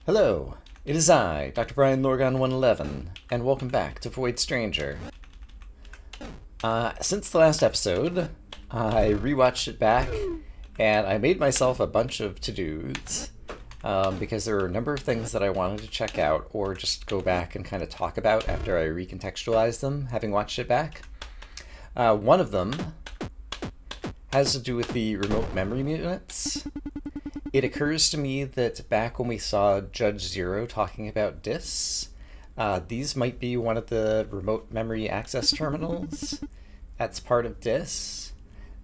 Hello, it is I, Dr. Brian Lorgon 111, and welcome back to Void Stranger. Since the last episode, I rewatched it back, and I made myself a bunch of to-dos, because there were a number of things that I wanted to check out, or just go back and kind of talk about after I recontextualized them, having watched it back. One of them has to do with the remote memory units. It occurs to me that back when we saw Judge Zero talking about DIS, these might be one of the remote memory access terminals that's part of DIS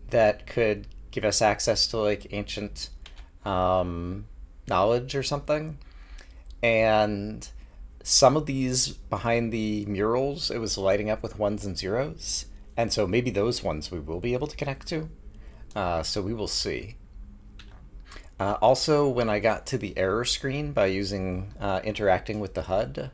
that could give us access to like ancient knowledge or something. And some of these behind the murals, it was lighting up with ones and zeros. And so maybe those ones we will be able to connect to. So we will see. Also, when I got to the error screen by using interacting with the HUD,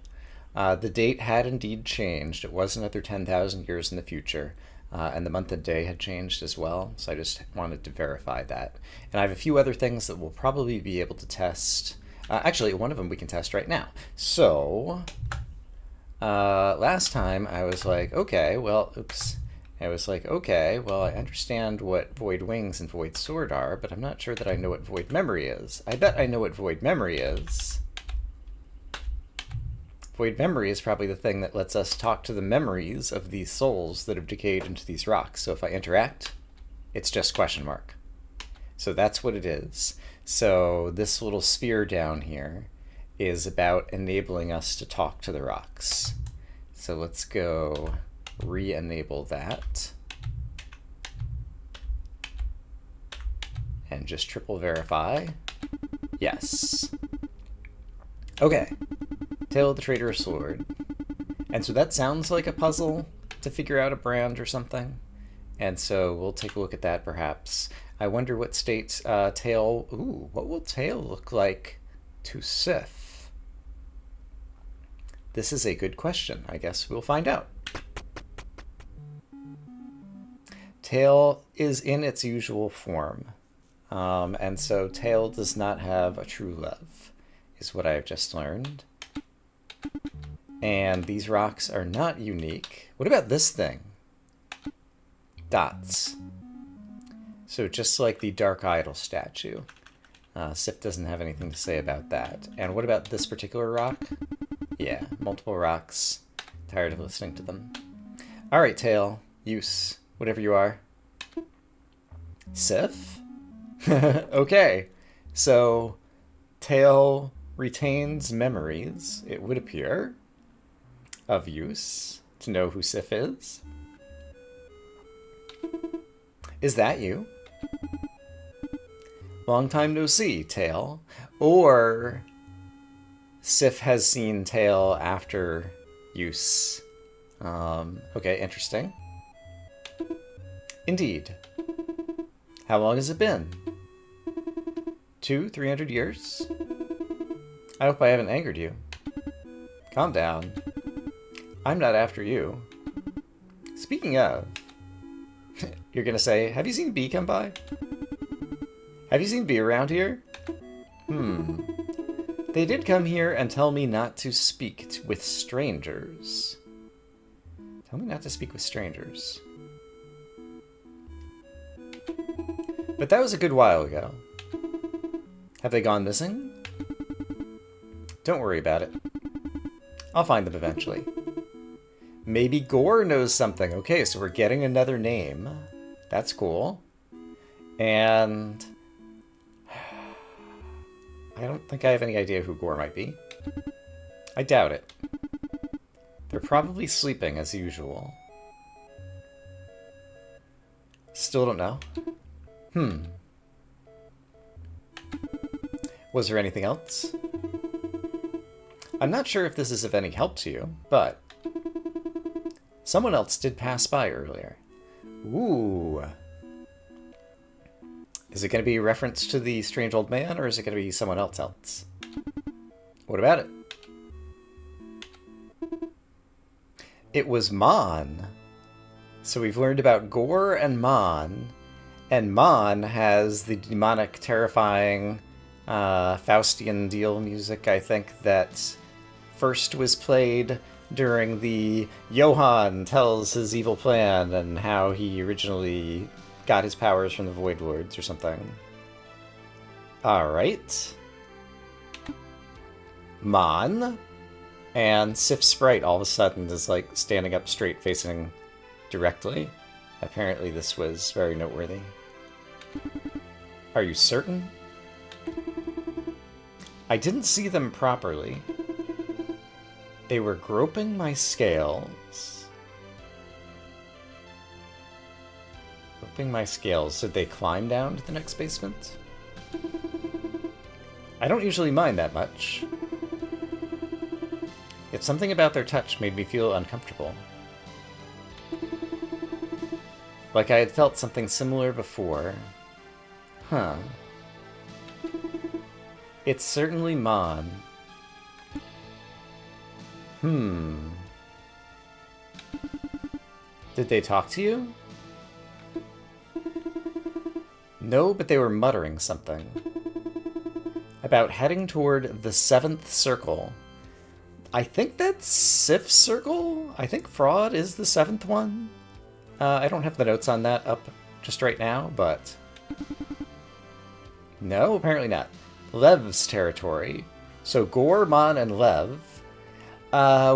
the date had indeed changed. It was another 10,000 years in the future, and the month and day had changed as well, so I just wanted to verify that. And I have a few other things that we'll probably be able to test. Actually, one of them we can test right now. So, last time I was like, okay, well, oops. I was like, okay, well, I understand what void wings and void sword are, but I'm not sure that I know what void memory is. I bet I know what void memory is. Void memory is probably the thing that lets us talk to the memories of these souls that have decayed into these rocks. So if I interact, it's just question mark. So that's what it is. So this little sphere down here is about enabling us to talk to the rocks. So let's go re-enable that and just triple verify. Yes. Okay. Tale of the Traitorous Sword. And so that sounds like a puzzle to figure out a brand or something. And so we'll take a look at that perhaps. I wonder what state Tail... Ooh, what will Tail look like to Sif? This is a good question. I guess we'll find out. Tail is in its usual form, and so Tail does not have a true love, is what I've just learned. And these rocks are not unique. What about this thing? Dots. So just like the Dark Idol statue. Sif doesn't have anything to say about that. And what about this particular rock? Yeah, multiple rocks. Tired of listening to them. Alright, Tail. Use. Whatever you are. Sif? Okay. So, Tail retains memories, it would appear, of use to know who Sif is. Is that you? Long time no see, Tail. Or Sif has seen Tail after use. Okay, interesting. Indeed. How long has it been? 200-300 years? I hope I haven't angered you. Calm down. I'm not after you. Speaking of, you're gonna say, have you seen B come by? Have you seen B around here? They did come here and tell me not to speak with strangers. Tell me not to speak with strangers. But that was a good while ago. Have they gone missing? Don't worry about it. I'll find them eventually. Maybe Gore knows something. Okay, so we're getting another name. That's cool. And I don't think I have any idea who Gore might be. I doubt it. They're probably sleeping as usual. Still don't know. Was there anything else? I'm not sure if this is of any help to you, but someone else did pass by earlier. Ooh. Is it going to be a reference to the strange old man, or is it going to be someone else? What about it? It was Mon. So we've learned about Gore and Mon has the demonic, terrifying Faustian Deal music, I think, that first was played during the Johann tells his evil plan and how he originally got his powers from the Void Lords or something. Alright. Mon. And Sif Sprite all of a sudden is like standing up straight facing directly. Apparently this was very noteworthy. Are you certain? I didn't see them properly. They were groping my scales. Groping my scales. Did they climb down to the next basement? I don't usually mind that much. Yet something about their touch made me feel uncomfortable. Like I had felt something similar before. Huh. It's certainly Mon. Did they talk to you? No, but they were muttering something. About heading toward the 7th circle. I think that's Sif's circle? I think Fraud is the 7th one. I don't have the notes on that up just right now, but... No, apparently not. Lev's territory. So Gore, Mon, and Lev.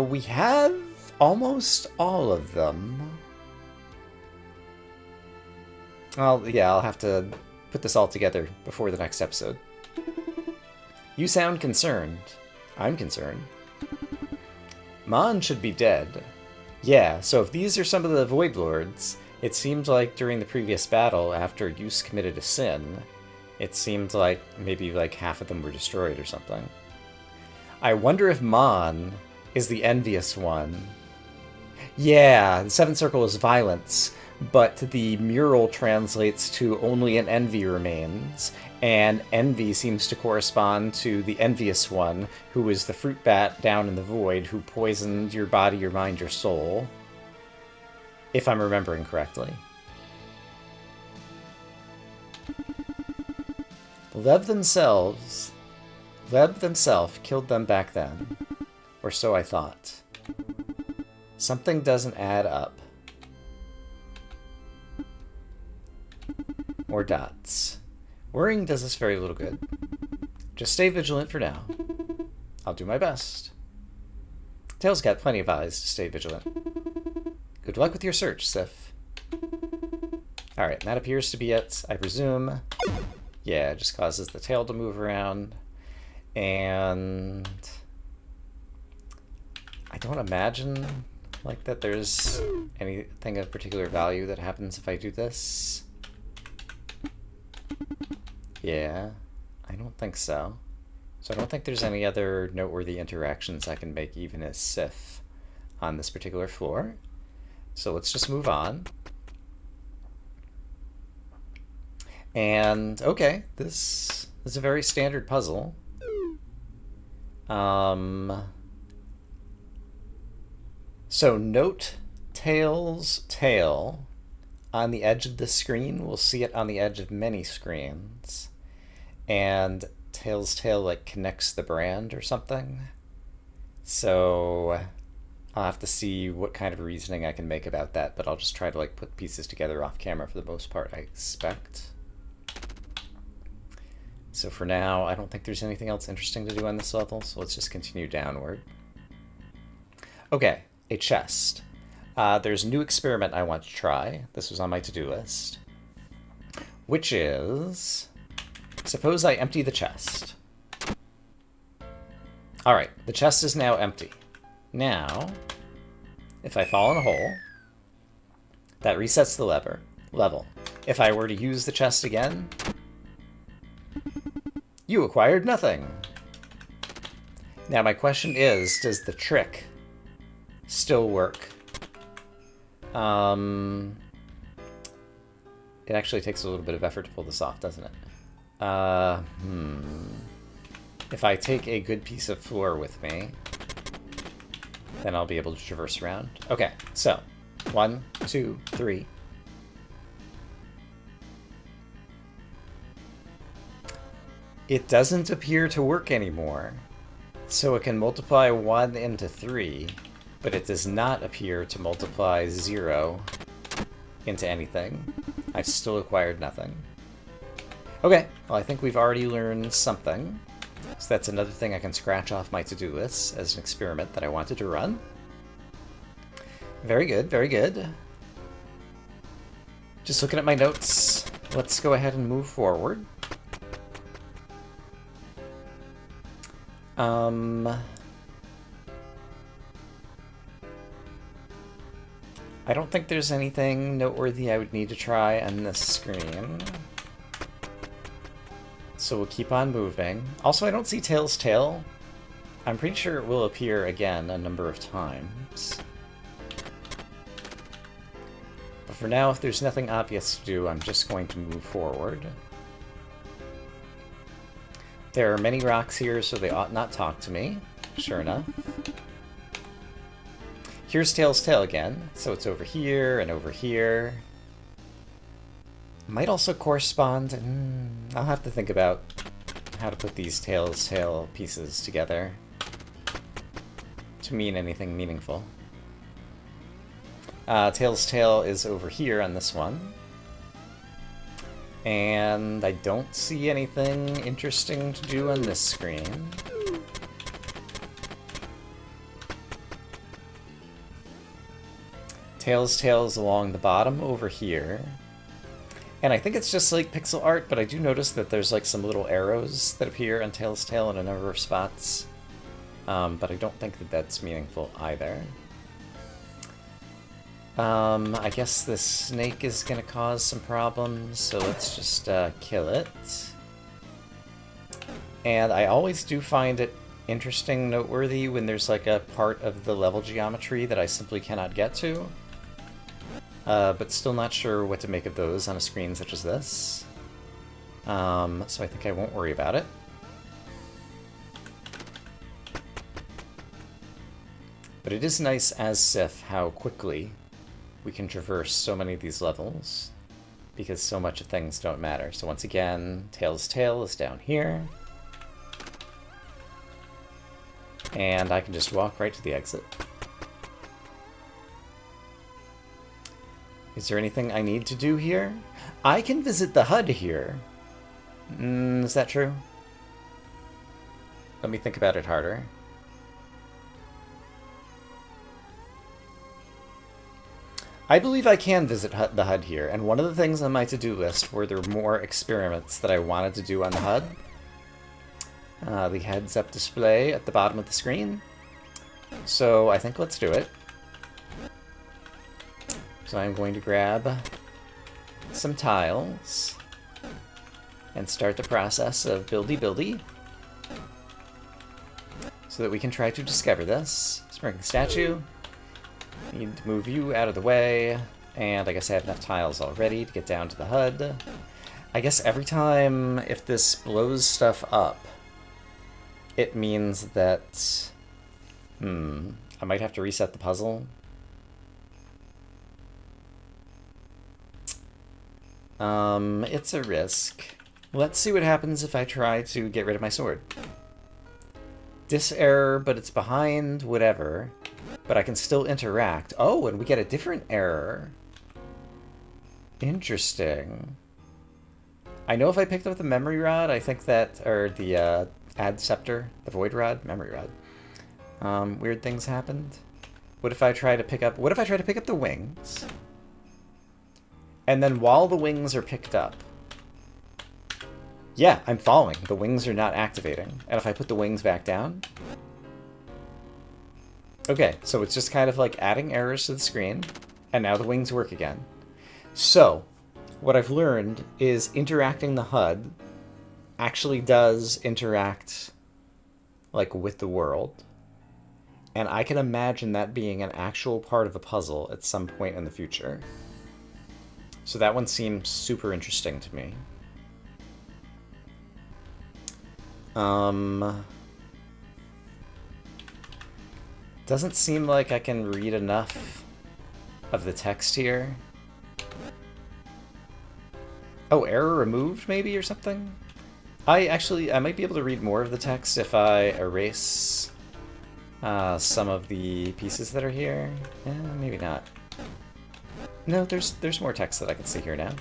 We have almost all of them. Well, yeah, I'll have to put this all together before the next episode. You sound concerned. I'm concerned. Mon should be dead. Yeah, so if these are some of the Void Lords, it seemed like during the previous battle, after Use committed a sin, it seemed like maybe like half of them were destroyed or something. I wonder if Mon is the envious one. Yeah, the 7th circle is violence, but the mural translates to only an envy remains, and envy seems to correspond to the envious one, who is the fruit bat down in the void who poisoned your body, your mind, your soul. If I'm remembering correctly. Lev themselves killed them back then. Or so I thought. Something doesn't add up. More dots. Worrying does us very little good. Just stay vigilant for now. I'll do my best. Tail's got plenty of eyes to stay vigilant. Good luck with your search, Sif. Alright, that appears to be it, I presume. Yeah, it just causes the tail to move around. And... I don't imagine like that there's anything of particular value that happens if I do this. Yeah, I don't think so. So I don't think there's any other noteworthy interactions I can make even as Sif on this particular floor. So let's just move on. And, okay, this is a very standard puzzle. So note Tail's tail on the edge of the screen. We'll see it on the edge of many screens. And Tail's tail like connects the brand or something. So I'll have to see what kind of reasoning I can make about that, but I'll just try to like put pieces together off camera for the most part, I expect. So for now, I don't think there's anything else interesting to do on this level, so let's just continue downward. Okay, a chest. There's a new experiment I want to try. This was on my to-do list. Which is... Suppose I empty the chest. Alright, the chest is now empty. Now, if I fall in a hole, that resets the level. If I were to use the chest again, you acquired nothing. Now my question is, does the trick still work? It actually takes a little bit of effort to pull this off, doesn't it? If I take a good piece of floor with me, then I'll be able to traverse around. Okay, so 1, 2, 3. It doesn't appear to work anymore. So it can multiply 1 into 3, but it does not appear to multiply 0 into anything. I've still acquired nothing. Okay, well I think we've already learned something. So that's another thing I can scratch off my to-do list as an experiment that I wanted to run. Very good, very good. Just looking at my notes, let's go ahead and move forward. I don't think there's anything noteworthy I would need to try on this screen. So we'll keep on moving. Also, I don't see Tails' tail. I'm pretty sure it will appear again a number of times. But for now, if there's nothing obvious to do, I'm just going to move forward. There are many rocks here, so they ought not talk to me. Sure enough. Here's Tails' tail again, so it's over here and over here. Might also correspond... I'll have to think about how to put these Tails' tail pieces together to mean anything meaningful. Tails' tail is over here on this one. And I don't see anything interesting to do on this screen. Tails' tail is along the bottom over here. And I think it's just like pixel art, but I do notice that there's like some little arrows that appear on Tails' tail in a number of spots. But I don't think that that's meaningful either. I guess this snake is going to cause some problems, so let's just kill it. And I always do find it interesting, noteworthy, when there's like a part of the level geometry that I simply cannot get to. But still not sure what to make of those on a screen such as this. So I think I won't worry about it. But it is nice as Sif how quickly we can traverse so many of these levels, because so much of things don't matter. So once again, Tails' tail is down here. And I can just walk right to the exit. Is there anything I need to do here? I can visit the HUD here. Is that true? Let me think about it harder. I believe I can visit the HUD here, and one of the things on my to-do list were there more experiments that I wanted to do on the HUD. The heads-up display at the bottom of the screen. So I think let's do it. So I'm going to grab some tiles and start the process of buildy so that we can try to discover this. Sprinkling statue. Need to move you out of the way, and I guess I have enough tiles already to get down to the HUD. I guess every time if this blows stuff up, it means that... I might have to reset the puzzle. It's a risk. Let's see what happens if I try to get rid of my sword. This error, but it's behind whatever. But I can still interact. Oh, and we get a different error. Interesting. I know if I picked up the memory rod, I think that, or the ad scepter, the void rod, memory rod. Weird things happened. What if I try to pick up the wings? And then while the wings are picked up, yeah, I'm following. The wings are not activating. And if I put the wings back down... Okay, so it's just kind of like adding errors to the screen, and now the wings work again. So, what I've learned is interacting the HUD actually does interact, like, with the world. And I can imagine that being an actual part of a puzzle at some point in the future. So that one seems super interesting to me. Doesn't seem like I can read enough of the text here. Oh, error removed maybe or something? I might be able to read more of the text if I erase some of the pieces that are here. Maybe not. No, there's more text that I can see here now.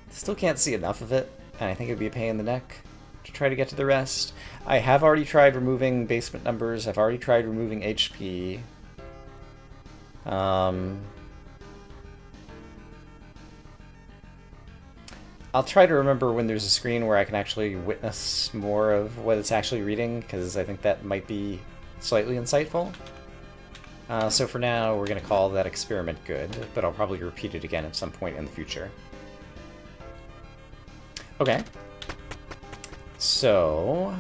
Still can't see enough of it, and I think it'd be a pain in the neck to try to get to the rest. I have already tried removing basement numbers. I've already tried removing HP. I'll try to remember when there's a screen where I can actually witness more of what it's actually reading, because I think that might be slightly insightful. So for now, we're going to call that experiment good, but I'll probably repeat it again at some point in the future. Okay. So...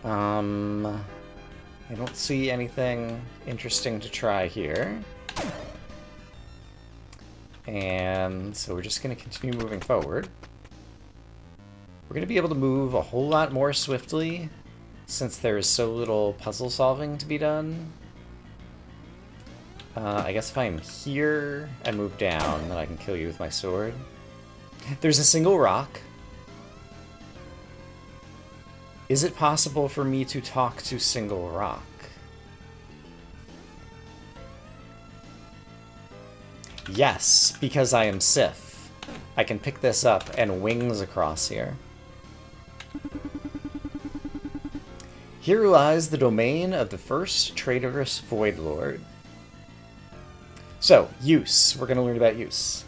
I don't see anything interesting to try here. And so we're just going to continue moving forward. We're going to be able to move a whole lot more swiftly since there is so little puzzle solving to be done. I guess if I'm here and move down, then I can kill you with my sword. There's a single rock. Is it possible for me to talk to single rock? Yes, because I am Sith. I can pick this up and wings across here. Here lies the domain of the first traitorous Void Lord. So, use. We're going to learn about use.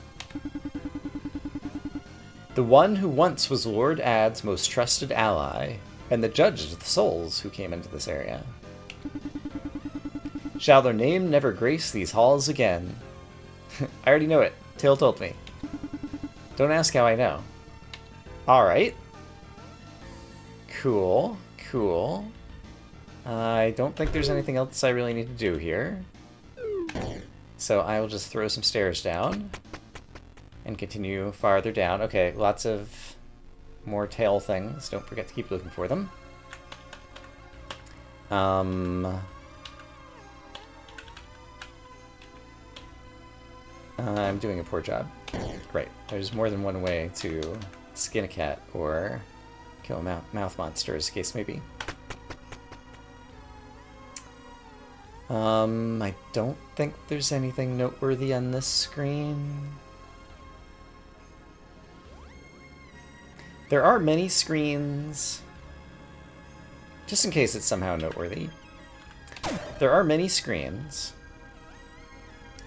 The one who once was Lord Ad's most trusted ally, and the judge of the souls who came into this area. Shall their name never grace these halls again? I already know it. Tail told me. Don't ask how I know. Alright. Cool. Cool. I don't think there's anything else I really need to do here. So I will just throw some stairs down and continue farther down. Okay, lots of more tail things. Don't forget to keep looking for them. I'm doing a poor job. Right, there's more than one way to skin a cat or kill a mouth monster, as the case may be. I don't think there's anything noteworthy on this screen. There are many screens, just in case it's somehow noteworthy. There are many screens,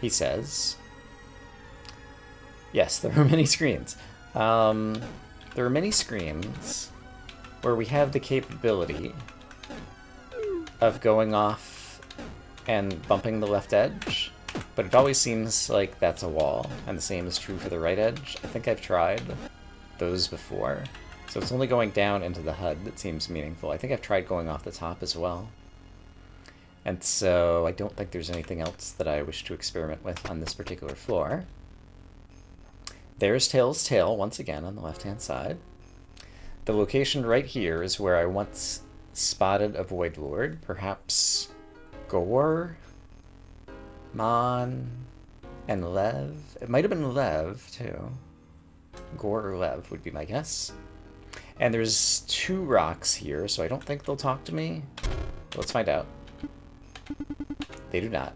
he says. Yes, there are many screens. There are many screens where we have the capability of going off and bumping the left edge, but it always seems like that's a wall, and the same is true for the right edge. I think I've tried those before, so it's only going down into the HUD that seems meaningful. I think I've tried going off the top as well, and so I don't think there's anything else that I wish to experiment with on this particular floor. There's Tail's tail once again on the left-hand side. The location right here is where I once spotted a Void Lord, perhaps Gore, Mon, and Lev. It might have been Lev, too. Gore or Lev would be my guess. And there's 2 rocks here, so I don't think they'll talk to me. Let's find out. They do not.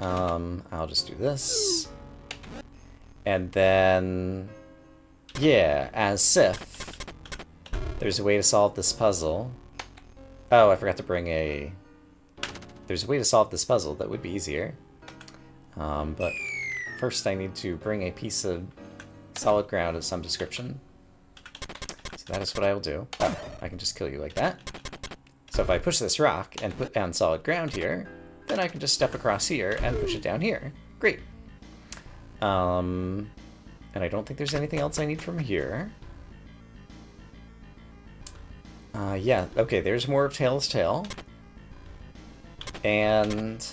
I'll just do this. And then, yeah, as Sith, there's a way to solve this puzzle. Oh, I forgot to bring a... There's a way to solve this puzzle that would be easier. But first I need to bring a piece of solid ground of some description. So that is what I will do. Oh, I can just kill you like that. So if I push this rock and put down solid ground here, then I can just step across here and push it down here. Great. And I don't think there's anything else I need from here. Yeah, okay, there's more of Tail's tail. And...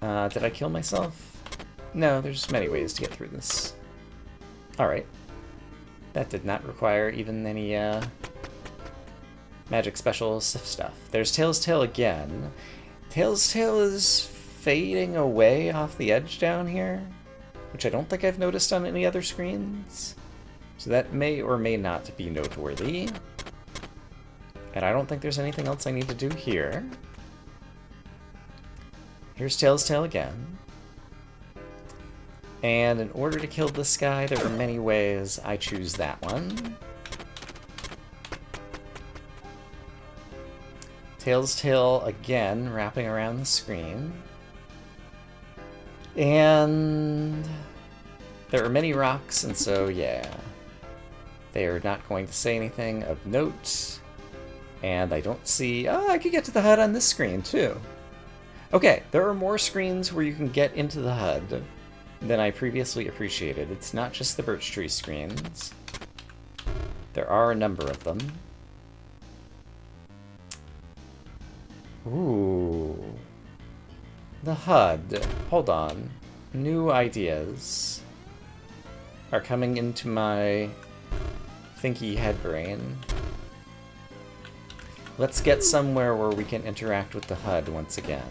did I kill myself? No, there's many ways to get through this. Alright. That did not require even any magic special stuff. There's Tails' tail again. Tails' tail is fading away off the edge down here, which I don't think I've noticed on any other screens. So that may or may not be noteworthy. And I don't think there's anything else I need to do here. Here's Tails' tail again. And in order to kill this guy, there are many ways. I choose that one. Tails' tail again, wrapping around the screen. And there are many rocks, and so yeah. They are not going to say anything of note. And I don't see... Oh, I could get to the HUD on this screen, too. Okay, there are more screens where you can get into the HUD than I previously appreciated. It's not just the birch tree screens. There are a number of them. Ooh. The HUD. Hold on. New ideas are coming into my thinky head brain. Let's get somewhere where we can interact with the HUD once again.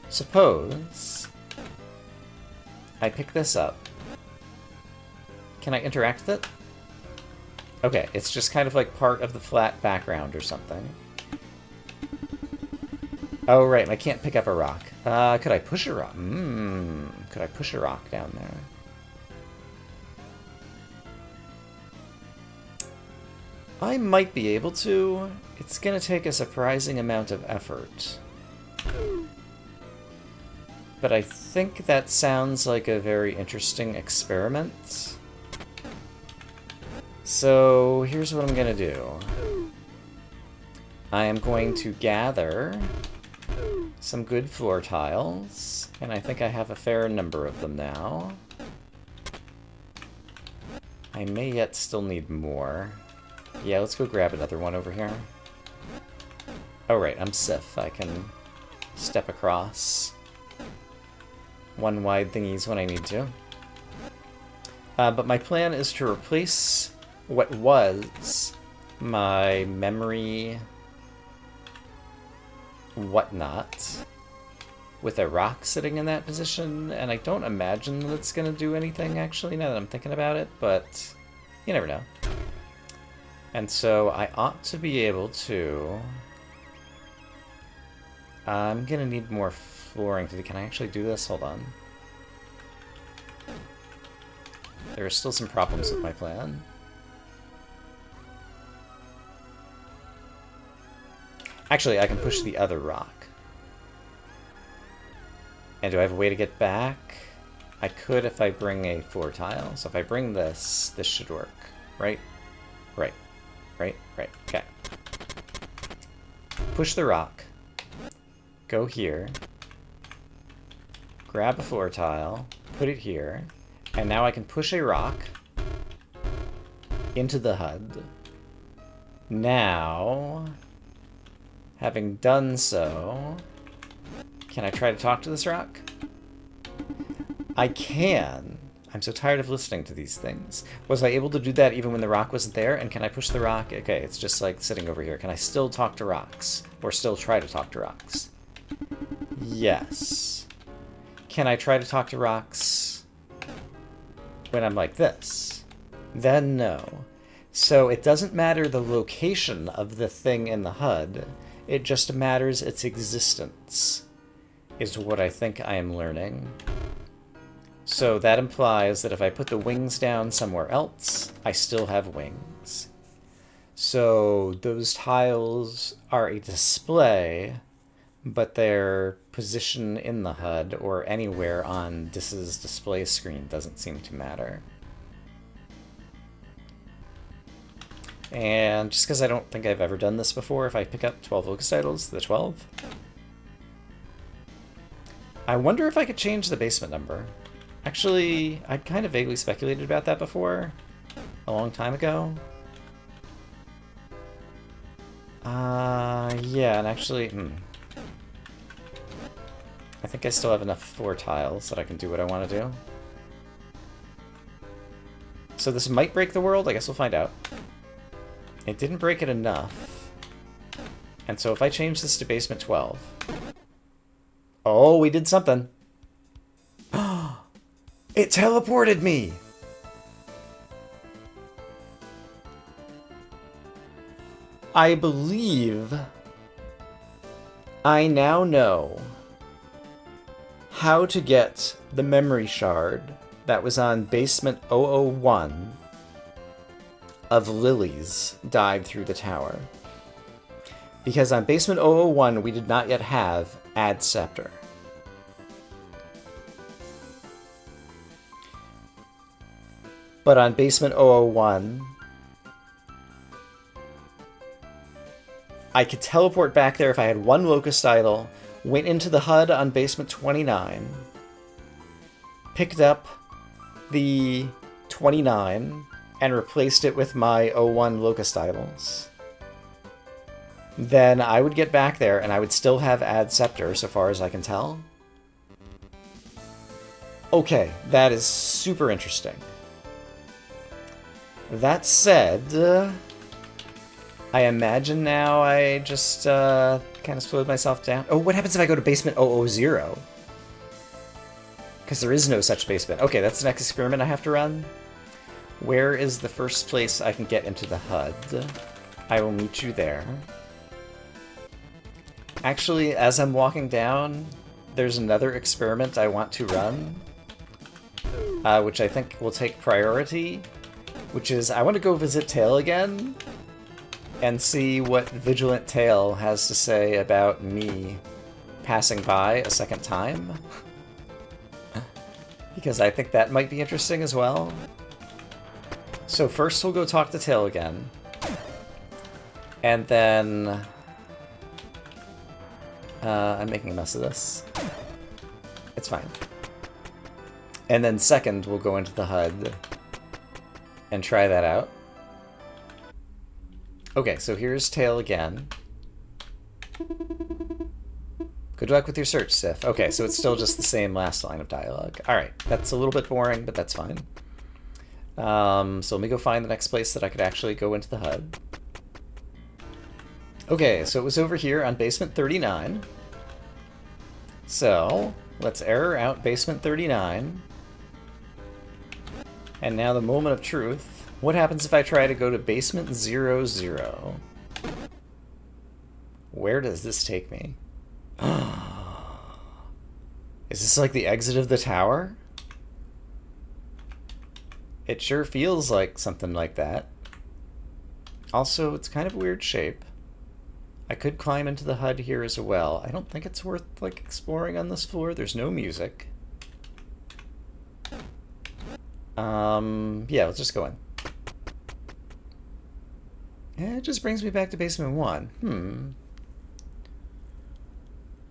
Suppose I pick this up. Can I interact with it? Okay, it's just kind of like part of the flat background or something. Oh, right, I can't pick up a rock. Could I push a rock? Could I push a rock down there? I might be able to. It's gonna take a surprising amount of effort. But I think that sounds like a very interesting experiment. So here's what I'm gonna do. I am going to gather some good floor tiles, and I think I have a fair number of them now. I may yet still need more. Yeah, let's go grab another one over here. Oh right, I'm Sif. I can step across one wide thingies when I need to. But my plan is to replace what was my memory whatnot with a rock sitting in that position, and I don't imagine that it's going to do anything, actually, now that I'm thinking about it, but you never know. And so I ought to be able to... I'm going to need more flooring. Can I actually do this? Hold on. There are still some problems with my plan. Actually, I can push the other rock. And do I have a way to get back? I could if I bring a floor tile. So if I bring this, this should work, right? Right. Right? Right. Okay. Push the rock. Go here. Grab a floor tile. Put it here. And now I can push a rock into the HUD. Now, having done so, can I try to talk to this rock? I can. I'm so tired of listening to these things. Was I able to do that even when the rock wasn't there? And can I push the rock? Okay, it's just like sitting over here. Can I still talk to rocks? Or still try to talk to rocks? Yes. Can I try to talk to rocks when I'm like this? Then no. So it doesn't matter the location of the thing in the HUD. It just matters its existence, is what I think I am learning. So that implies that if I put the wings down somewhere else, I still have wings. So those tiles are a display, but their position in the HUD or anywhere on this display screen doesn't seem to matter. And just because I don't think I've ever done this before, if I pick up 12 focus titles, the 12. I wonder if I could change the basement number. Actually, I'd kind of vaguely speculated about that before, a long time ago. Yeah, and actually, I think I still have enough floor tiles that I can do what I want to do. So this might break the world. I guess we'll find out. It didn't break it enough. And so if I change this to basement 12... Oh, we did something. It teleported me! I believe I now know how to get the memory shard that was on basement 001 of Lily's dive through the tower. Because on basement 001 we did not yet have Add Scepter. But on basement 001, I could teleport back there if I had one Locust Idol, went into the HUD on basement 29, picked up the 29, and replaced it with my 01 Locust Idols. Then I would get back there and I would still have Add Scepter, so far as I can tell. Okay, that is super interesting. That said, I imagine now I just kind of slowed myself down. Oh, what happens if I go to basement 000? Because there is no such basement. Okay, that's the next experiment I have to run. Where is the first place I can get into the HUD? I will meet you there. Actually, as I'm walking down, there's another experiment I want to run, which I think will take priority, which is I want to go visit Tail again and see what Vigilant Tail has to say about me passing by a second time. Because I think that might be interesting as well. So first we'll go talk to Tail again. And then... I'm making a mess of this. It's fine. And then second, we'll go into the HUD and try that out. Okay, so here's Tail again. Good luck with your search, Sif. Okay, so it's still just the same last line of dialogue. Alright, that's a little bit boring, but that's fine. So let me go find the next place that I could actually go into the HUD. Okay, so it was over here on basement 39. So, let's error out basement 39. And now the moment of truth. What happens if I try to go to basement 00? Where does this take me? Is this like the exit of the tower? It sure feels like something like that. Also, it's kind of a weird shape. I could climb into the HUD here as well. I don't think it's worth, like, exploring on this floor. There's no music. Yeah, let's just go in. Yeah, it just brings me back to basement 1.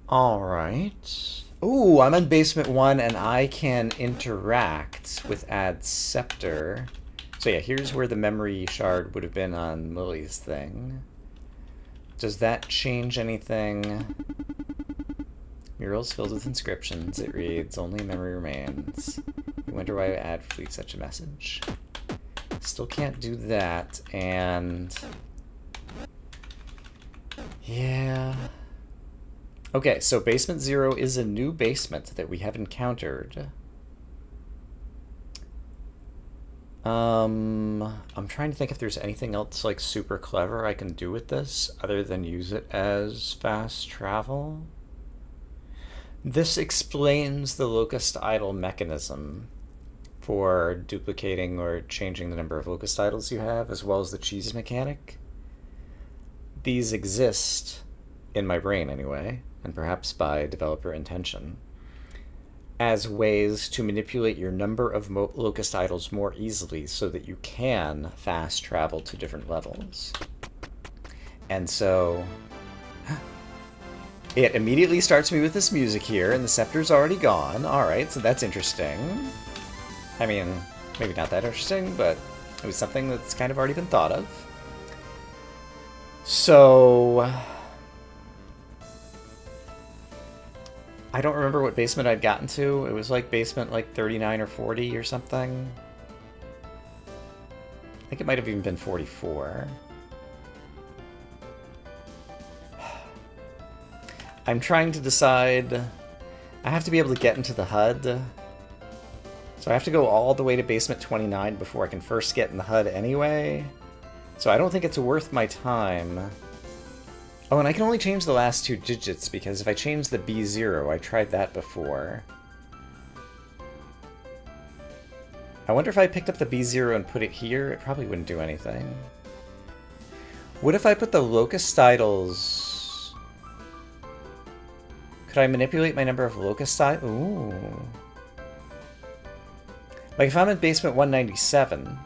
Alright. Ooh, I'm in basement 1 and I can interact with Add Scepter. So yeah, here's where the memory shard would have been on Lily's thing. Does that change anything? Murals filled with inscriptions. It reads, only memory remains. I wonder why Add fleet such a message. Still can't do that, and... yeah... Okay, so basement 0 is a new basement that we have encountered. I'm trying to think if there's anything else like super clever I can do with this other than use it as fast travel. This explains the Locust Idol mechanism for duplicating or changing the number of Locust Idols you have, as well as the cheese mechanic. These exist, in my brain anyway, and perhaps by developer intention, as ways to manipulate your number of Locust Idols more easily so that you can fast travel to different levels. And so it immediately starts me with this music here, and the scepter's already gone. Alright, so that's interesting. I mean, maybe not that interesting, but it was something that's kind of already been thought of. So... I don't remember what basement I'd gotten to. It was like basement like 39 or 40 or something. think it might have even been 44. I'm trying to decide. I have to be able to get into the HUD. So I have to go all the way to basement 29 before I can first get in the HUD anyway. So I don't think it's worth my time. Oh, and I can only change the last 2 digits because if I change the B0, I tried that before. I wonder if I picked up the B0 and put it here, it probably wouldn't do anything. What if I put the locust titles? Could I manipulate my number of locust titles? Ooh. Like if I'm in basement 197,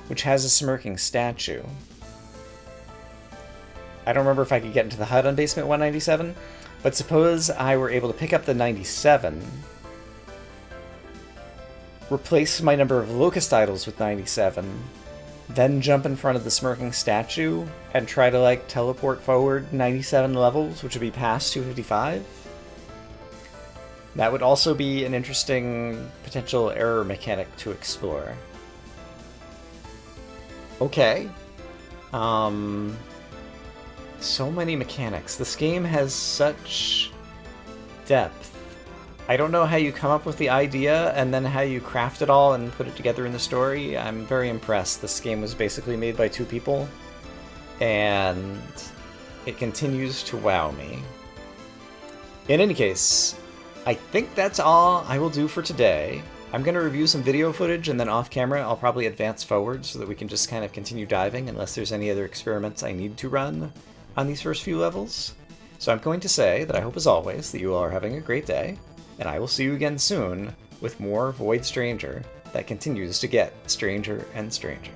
which has a smirking statue. I don't remember if I could get into the HUD on basement 197, but suppose I were able to pick up the 97, replace my number of locust titles with 97, then jump in front of the smirking statue and try to like teleport forward 97 levels, which would be past 255. That would also be an interesting potential error mechanic to explore. Okay. So many mechanics. This game has such depth. I don't know how you come up with the idea and then how you craft it all and put it together in the story. I'm very impressed. This game was basically made by 2 people, and it continues to wow me. In any case, I think that's all I will do for today. I'm going to review some video footage, and then off camera I'll probably advance forward so that we can just kind of continue diving unless there's any other experiments I need to run on these first few levels. So I'm going to say that I hope as always that you all are having a great day, and I will see you again soon with more Void Stranger that continues to get stranger and stranger.